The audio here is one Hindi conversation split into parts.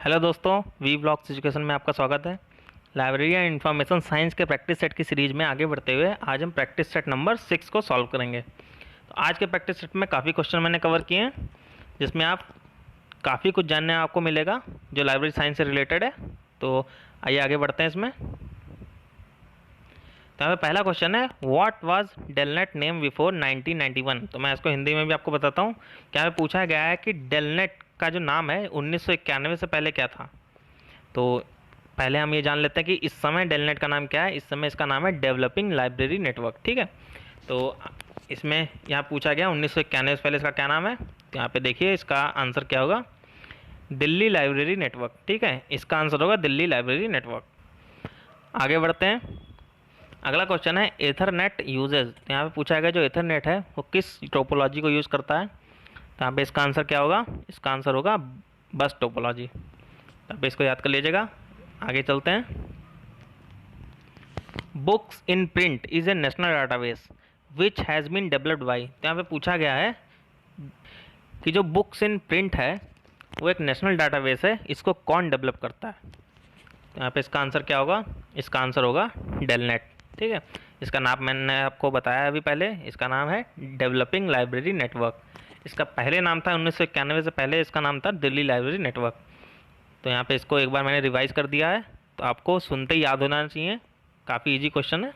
हेलो दोस्तों, वी ब्लॉग्स एजुकेशन में आपका स्वागत है। लाइब्रेरी एंड इंफॉर्मेशन साइंस के प्रैक्टिस सेट की सीरीज में आगे बढ़ते हुए आज हम प्रैक्टिस सेट नंबर 6 को सॉल्व करेंगे। तो आज के प्रैक्टिस सेट में काफ़ी क्वेश्चन मैंने कवर किए हैं, जिसमें आप काफ़ी कुछ जानने आपको मिलेगा जो लाइब्रेरी साइंस से रिलेटेड है। तो आइए आगे बढ़ते हैं इसमें। तो यहाँ पे पहला क्वेश्चन है, what was DELNET name before 1991। तो मैं इसको हिंदी में भी आपको बताता हूँ। क्या पूछा गया है कि डेलनेट का जो नाम है 1991 से पहले क्या था। तो पहले हम ये जान लेते हैं कि इस समय डेलनेट का नाम क्या है। इस समय इसका नाम है डेवलपिंग लाइब्रेरी नेटवर्क। ठीक है, तो इसमें यहाँ पूछा गया 1991 से पहले इसका क्या नाम है। तो यहाँ पे देखिए इसका आंसर क्या होगा, दिल्ली लाइब्रेरी नेटवर्क। ठीक है, इसका आंसर होगा दिल्ली लाइब्रेरी नेटवर्क। आगे बढ़ते हैं। अगला क्वेश्चन है एथरनेट यूजेज। तो यहाँ पे पूछा गया जो एथरनेट है वो किस टोपोलॉजी को यूज़ करता है। तो यहाँ पे इसका आंसर क्या होगा, इसका आंसर होगा बस टोपोलॉजी। तो आप इसको याद कर लीजिएगा। आगे चलते हैं। Books in print is a national database which has been developed by. तो यहाँ पे पूछा गया है कि जो बुक्स इन प्रिंट है वो एक नेशनल डाटाबेस है, इसको कौन डेवलप करता है। तो यहाँ पे इसका आंसर क्या होगा, इसका आंसर होगा डेलनेट। ठीक है, इसका नाम मैंने आपको बताया अभी पहले, इसका नाम है डेवलपिंग लाइब्रेरी नेटवर्क। इसका पहले नाम था 1991 से पहले इसका नाम था दिल्ली लाइब्रेरी नेटवर्क। तो यहाँ पे इसको एक बार मैंने रिवाइज कर दिया है, तो आपको सुनते ही याद होना चाहिए। काफ़ी इजी क्वेश्चन है,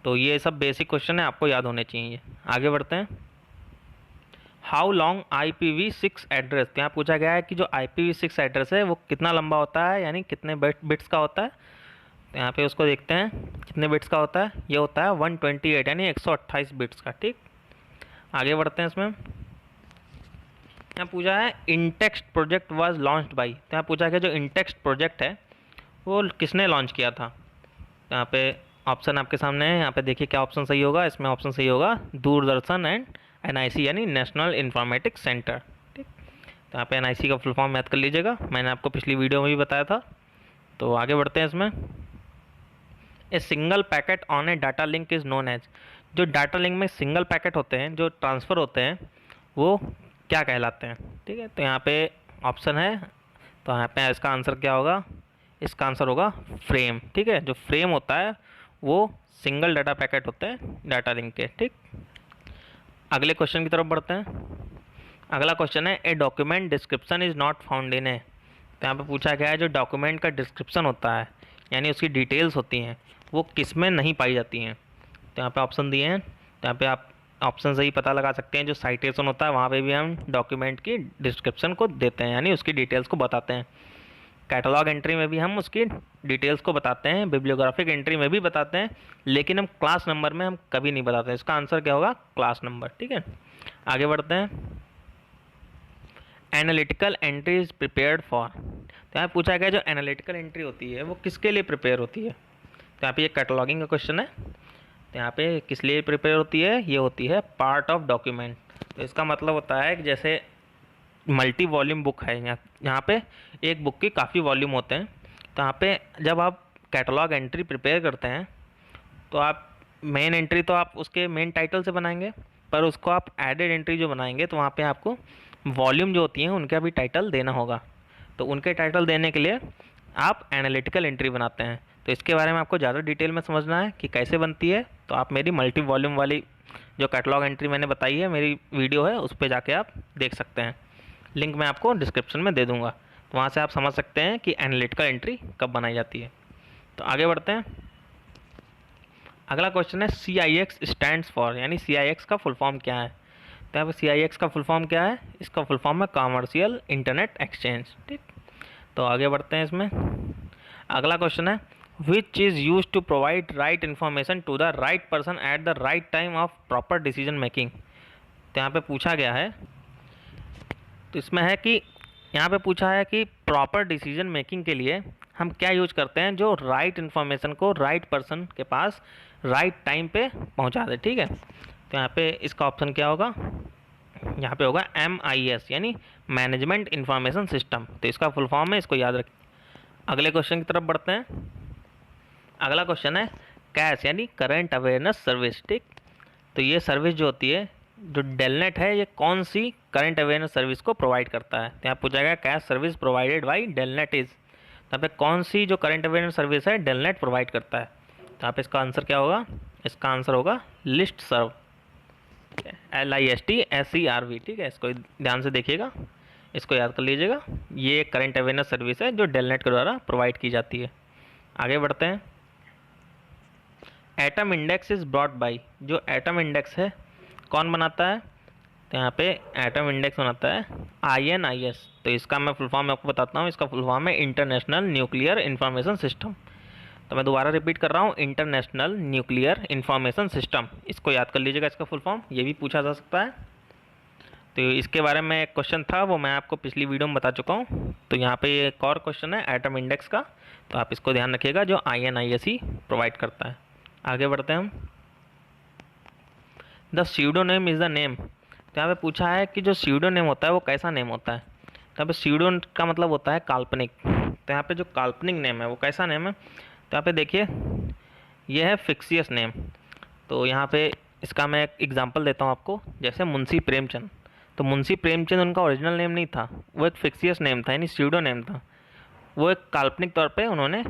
तो ये सब बेसिक क्वेश्चन है, आपको याद होने चाहिए। आगे बढ़ते हैं। How long IPv6 address. तो यहाँ पूछा गया है कि जो IPv6 एड्रेस है वो कितना लंबा होता है, यानी कितने बिट्स का होता है। तो यहाँ पे उसको देखते हैं कितने बिट्स का होता है। ये होता है 128 यानी 128 बिट्स का। ठीक, आगे बढ़ते हैं। इसमें यहाँ पूछा है in-text project was launched by. तो यहाँ पूछा गया जो इंटेक्स्ट प्रोजेक्ट है वो किसने लॉन्च किया था। तो यहाँ पे ऑप्शन आपके सामने है, यहाँ पे देखिए क्या ऑप्शन सही होगा। इसमें ऑप्शन सही होगा दूरदर्शन एंड NIC यानी नेशनल इंफॉर्मेटिक्स सेंटर। ठीक, तो यहाँ पे NIC का फुल फॉर्म याद कर लीजिएगा, मैंने आपको पिछली वीडियो में भी बताया था। तो आगे बढ़ते हैं। इसमें a single packet on a data link is known as. जो डाटा लिंक में सिंगल पैकेट होते हैं जो ट्रांसफ़र होते हैं वो क्या कहलाते हैं। ठीक है, तो यहाँ पे ऑप्शन है, तो यहाँ पे इसका आंसर क्या होगा, इसका आंसर होगा फ्रेम। ठीक है, जो फ्रेम होता है वो सिंगल डाटा पैकेट होते हैं डाटा लिंक के। ठीक, अगले क्वेश्चन की तरफ बढ़ते हैं। अगला क्वेश्चन है a document description is not found in a. तो यहाँ पे पूछा गया है जो डॉक्यूमेंट का डिस्क्रिप्शन होता है यानी उसकी डिटेल्स होती हैं वो किस में नहीं पाई जाती हैं। तो यहाँ पे ऑप्शन दिए हैं, तो यहाँ पे आप ऑप्शन से ही पता लगा सकते हैं। जो साइटेशन होता है वहाँ पे भी हम डॉक्यूमेंट की डिस्क्रिप्शन को देते हैं यानी उसकी डिटेल्स को बताते हैं। कैटलॉग एंट्री में भी हम उसकी डिटेल्स को बताते हैं, बिब्लियोग्राफिक एंट्री में भी बताते हैं, लेकिन हम क्लास नंबर में हम कभी नहीं बताते। इसका आंसर क्या होगा, क्लास नंबर। ठीक है, आगे बढ़ते हैं। Analytical entry is prepared for. तो यहाँ पूछा गया जो एनालिटिकल एंट्री होती है वो किसके लिए प्रिपेयर होती है। तो यहाँ पे ये कैटलॉगिंग का क्वेश्चन है। तो यहाँ पे किस लिए प्रिपेयर होती है, ये होती है पार्ट ऑफ डॉक्यूमेंट। तो इसका मतलब होता है कि जैसे मल्टी वॉल्यूम बुक है, यहाँ पे एक बुक की काफ़ी वॉल्यूम होते हैं। तो यहाँ पे जब आप कैटलॉग एंट्री प्रिपेयर करते हैं तो आप मेन एंट्री तो आप उसके मेन टाइटल से बनाएंगे, पर उसको आप एडेड एंट्री जो बनाएंगे तो वहाँ पे आपको वॉल्यूम जो होती हैं उनका भी टाइटल देना होगा। तो उनके टाइटल देने के लिए आप एनालिटिकल एंट्री बनाते हैं। तो इसके बारे में आपको ज़्यादा डिटेल में समझना है कि कैसे बनती है, तो आप मेरी मल्टी वॉल्यूम वाली जो कैटलॉग एंट्री मैंने बताई है, मेरी वीडियो है, उस पर जाके आप देख सकते हैं। लिंक मैं आपको डिस्क्रिप्शन में दे दूँगा, तो वहाँ से आप समझ सकते हैं कि एनालिटिकल एंट्री कब बनाई जाती है। तो आगे बढ़ते हैं। अगला क्वेश्चन है CIX स्टैंड्स फॉर, यानी CIX का फुल फॉर्म क्या है। तो यहाँ पर CIX का फुल फॉर्म क्या है, इसका फुल फॉर्म है कॉमर्शियल इंटरनेट एक्सचेंज। ठीक, तो आगे बढ़ते हैं। इसमें अगला क्वेश्चन है which is use to provide right information to the right person at the right time of proper decision making. तो यहाँ पे पूछा गया है, तो इसमें है कि यहाँ पे पूछा है कि प्रॉपर डिसीजन मेकिंग के लिए हम क्या यूज करते हैं जो राइट इन्फॉर्मेशन को राइट पर्सन के पास राइट टाइम पे पहुँचा दे। ठीक है, तो यहाँ पे इसका ऑप्शन क्या होगा, यहाँ पे होगा MIS यानी मैनेजमेंट इंफॉर्मेशन सिस्टम। तो इसका फुल फॉर्म है, इसको याद रखें। अगले क्वेश्चन की तरफ बढ़ते हैं। अगला क्वेश्चन है कैश यानी करंट अवेयरनेस सर्विस। ठीक, तो ये सर्विस जो होती है जो डेलनेट है ये कौन सी करंट अवेयरनेस सर्विस को प्रोवाइड करता है? तो यहाँ पूछा गया क्या service provided by DELNET is, तो यहाँ पे कौन सी जो करंट अवेयरनेस सर्विस है डेलनेट प्रोवाइड करता है? तो यहाँ पे इसका आंसर क्या होगा? इसका आंसर होगा लिस्ट सर्व, LISTSERV। ठीक है, इसको ध्यान से देखिएगा, इसको याद कर लीजिएगा। ये एक करंट अवेयरनेस सर्विस है जो डेलनेट के द्वारा प्रोवाइड की जाती है। आगे बढ़ते हैं। Atom index is brought by, जो एटम इंडेक्स है कौन बनाता है? तो यहाँ पे एटम इंडेक्स बनाता है INIS। तो इसका मैं फुल फॉर्म आपको बताता हूँ। इसका फुल फॉर्म है इंटरनेशनल न्यूक्लियर इंफॉर्मेशन सिस्टम। तो मैं दोबारा रिपीट कर रहा हूँ, इंटरनेशनल न्यूक्लियर इंफॉर्मेशन सिस्टम। इसको याद कर लीजिएगा, इसका फुल फॉर्म ये भी पूछा जा सकता है। तो इसके बारे में एक क्वेश्चन था, वो मैं आपको पिछली वीडियो में बता चुका हूँ। तो यहाँ पे एक और क्वेश्चन है एटम इंडेक्स का, तो आप इसको ध्यान रखिएगा, जो INIS ही प्रोवाइड करता है। आगे बढ़ते हैं हम। The pseudonym is the name. तो यहाँ पे पूछा है कि जो स्यूडोनेम होता है वो कैसा नेम होता है? तो यहाँ पे स्यूडो का मतलब होता है काल्पनिक। तो यहाँ पे जो काल्पनिक नेम है वो कैसा नेम है? तो यहाँ पे देखिए, ये है फिक्सियस नेम। तो यहाँ पे इसका मैं एक एग्जांपल देता हूँ आपको, जैसे मुंशी प्रेमचंद। तो मुंशी प्रेमचंद उनका ओरिजिनल नेम नहीं था, वो एक फिक्सियस नेम था, यानी स्यूडो नेम था। वो एक काल्पनिक तौर पे उन्होंने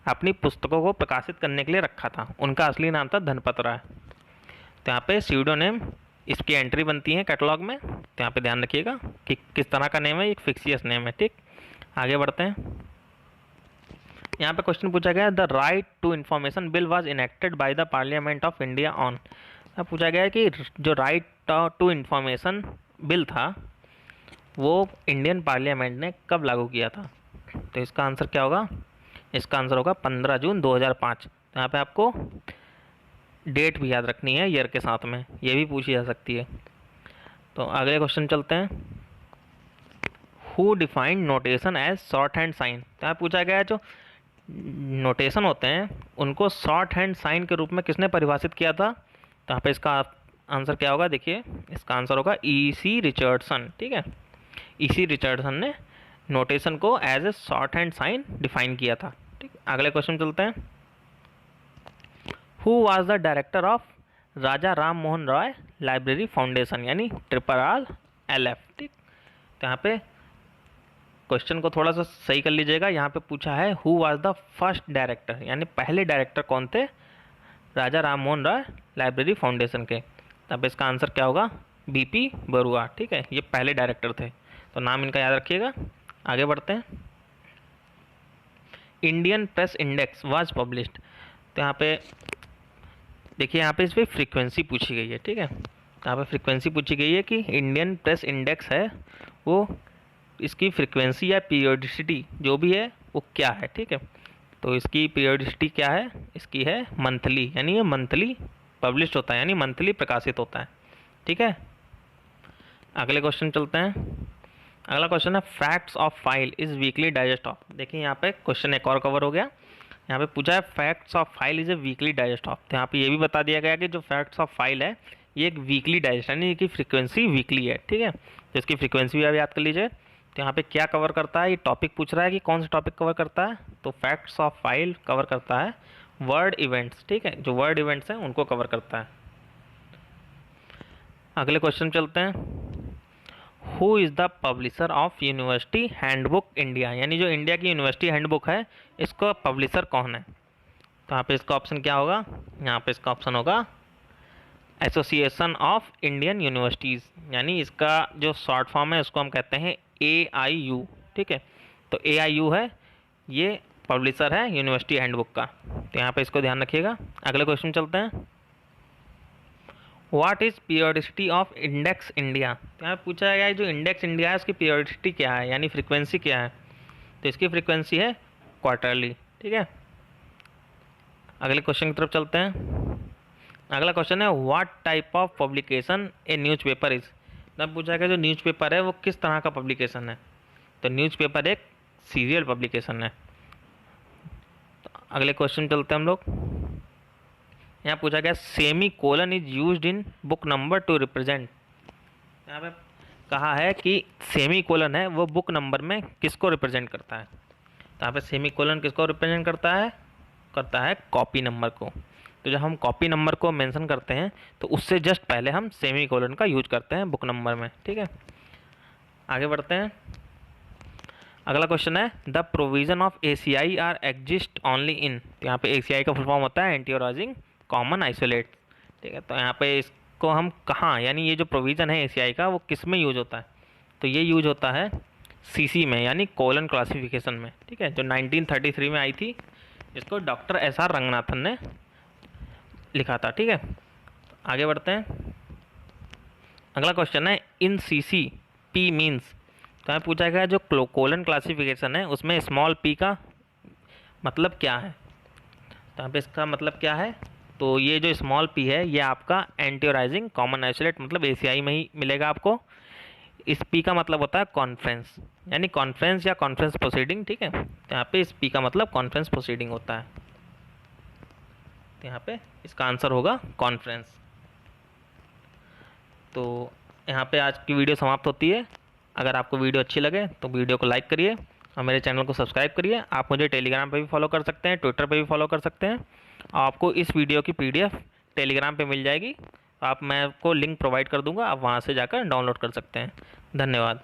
अपनी पुस्तकों को प्रकाशित करने के लिए रखा था। उनका असली नाम था धनपत राय। तो यहाँ पे स्यूडोनेम, इसकी एंट्री बनती है कैटलॉग में। तो यहाँ पे ध्यान रखिएगा कि किस तरह का नेम है, एक फिक्सियस नेम है। ठीक, आगे बढ़ते हैं। यहाँ पे क्वेश्चन पूछा गया, the right to information bill was enacted by the parliament of India on. पूछा गया है कि जो राइट टू इन्फॉर्मेशन बिल था वो इंडियन पार्लियामेंट ने कब लागू किया था? तो इसका आंसर क्या होगा? इसका आंसर होगा 15 जून 2005। तो यहाँ पे आपको डेट भी याद रखनी है ईयर के साथ में, ये भी पूछी जा सकती है। तो अगले क्वेश्चन चलते हैं। Who defined notation as short hand sign. तो यहाँ पूछा गया है जो नोटेशन होते हैं उनको शॉर्ट हैंड साइन के रूप में किसने परिभाषित किया था? तो यहाँ पे इसका आंसर क्या होगा? देखिए, इसका आंसर होगा EC रिचर्डसन। ठीक है, EC रिचर्डसन ने नोटेशन को as a short hand sign define किया था। ठीक, अगले क्वेश्चन चलते हैं। Who was the director of Raja Ram Mohan Roy library foundation, यानी RRLF। ठीक, तो यहाँ पे क्वेश्चन को थोड़ा सा सही कर लीजिएगा। यहाँ पे पूछा है who was the first director, यानी पहले डायरेक्टर कौन थे राजा राम मोहन रॉय लाइब्रेरी फाउंडेशन के? तब इसका आंसर क्या होगा? BP बरुआ। ठीक है, ये पहले डायरेक्टर थे, तो नाम इनका याद रखिएगा। आगे बढ़ते हैं। Indian press index was published. तो यहाँ पे देखिए, यहाँ पे इस पर फ्रीक्वेंसी पूछी गई है। ठीक है, यहाँ पे फ्रीक्वेंसी पूछी गई है कि इंडियन प्रेस इंडेक्स है वो, इसकी फ्रीक्वेंसी या पीरियोडिसिटी जो भी है वो क्या है? ठीक है, तो इसकी पीरियोडिसिटी क्या है? इसकी है मंथली, यानी ये मंथली पब्लिश होता है, यानी मंथली प्रकाशित होता है। ठीक है, अगले क्वेश्चन चलते हैं। अगला क्वेश्चन है facts of file is weekly digest of. देखिए, यहाँ पे क्वेश्चन एक और कवर हो गया। यहाँ पे पूछा है facts of file is a weekly digest of. तो यहाँ पे ये भी बता दिया गया कि जो फैक्ट्स ऑफ फाइल है ये एक वीकली डाइजेस्ट, यानी इसकी फ्रीक्वेंसी वीकली है। ठीक है, तो इसकी फ्रीक्वेंसी भी आप याद कर लीजिए। तो यहाँ पे क्या कवर करता है? ये टॉपिक पूछ रहा है कि कौन सा टॉपिक कवर करता है, तो फैक्ट्स ऑफ फाइल कवर करता है वर्ड इवेंट्स। ठीक है, जो वर्ड इवेंट्स हैं उनको कवर करता है। अगले क्वेश्चन चलते हैं। Who is the publisher of university handbook India, यानी जो इंडिया की यूनिवर्सिटी हैंडबुक है इसको पब्लिशर कौन है? तो यहाँ पे इसका ऑप्शन क्या होगा? यहाँ पे इसका ऑप्शन होगा एसोसिएशन ऑफ इंडियन यूनिवर्सिटीज़, यानी इसका जो शॉर्ट फॉर्म है उसको हम कहते हैं AIU। ठीक है, तो AIU है ये पब्लिशर है यूनिवर्सिटी हैंडबुक का। तो यहाँ पे इसको ध्यान रखिएगा। अगले क्वेश्चन चलते हैं। What is periodicity of index India. तो यहाँ पूछा गया है जो इंडेक्स इंडिया है उसकी पीरियोडिसिटी क्या है, यानी फ्रीक्वेंसी क्या है? तो इसकी फ्रीक्वेंसी है क्वार्टरली। ठीक है, अगले क्वेश्चन की तरफ चलते हैं। अगला क्वेश्चन है what type of publication A newspaper is. तब पूछा गया जो न्यूज़पेपर है वो किस तरह का पब्लिकेशन है? तो न्यूज़पेपर एक सीरियल पब्लिकेशन है। तो अगले क्वेश्चन चलते हैं हम लोग। यहाँ पूछा गया semi colon is used in book number two represent. यहाँ पे कहा है कि सेमी कोलन है वो बुक नंबर में किसको रिप्रेजेंट करता है? तो यहाँ पे सेमी कोलन किसको रिप्रेजेंट करता है? कॉपी नंबर को। तो जब हम कॉपी नंबर को मेंशन करते हैं तो उससे जस्ट पहले हम सेमी कोलन का यूज करते हैं बुक नंबर में, ठीक है। आगे बढ़ते हैं। अगला क्वेश्चन है the provision of ACI are exist only in, तो यहाँ पे ACI का फुल फॉर्म होता है एंटीओराइजिंग कॉमन आइसोलेट, ठीक है। तो यहाँ पे इसको हम कहाँ, यानी ये जो प्रोविज़न है ACI का वो किस में यूज होता है, तो ये यूज होता है CC में, यानी कोलन क्लासिफिकेशन में, ठीक है, जो 1933 में आई थी, जिसको डॉक्टर SR रंगनाथन ने लिखा था, ठीक है। आगे बढ़ते हैं। अगला क्वेश्चन है इन CC P मीन्स, तो हमें पूछा गया जो कोलन क्लासिफिकेशन है उसमें स्मॉल p का मतलब क्या है, तो यहाँ पे इसका मतलब क्या है, तो ये जो स्मॉल p है ये आपका एंटीओराइजिंग कॉमन आइसोलेट मतलब ACI में ही मिलेगा आपको। इस p का मतलब होता है कॉन्फ्रेंस, यानी कॉन्फ्रेंस या कॉन्फ्रेंस प्रोसीडिंग, ठीक है। तो यहाँ पे इस p का मतलब कॉन्फ्रेंस प्रोसीडिंग होता है, तो यहाँ पे इसका आंसर होगा कॉन्फ्रेंस। तो यहाँ पे आज की वीडियो समाप्त होती है। अगर आपको वीडियो अच्छी लगे तो वीडियो को लाइक करिए और मेरे चैनल को सब्सक्राइब करिए। आप मुझे टेलीग्राम पे भी फॉलो कर सकते हैं, ट्विटर पे भी फॉलो कर सकते हैं। आपको इस वीडियो की PDF टेलीग्राम पे मिल जाएगी, मैं आपको लिंक प्रोवाइड कर दूंगा, आप वहाँ से जाकर डाउनलोड कर सकते हैं। धन्यवाद।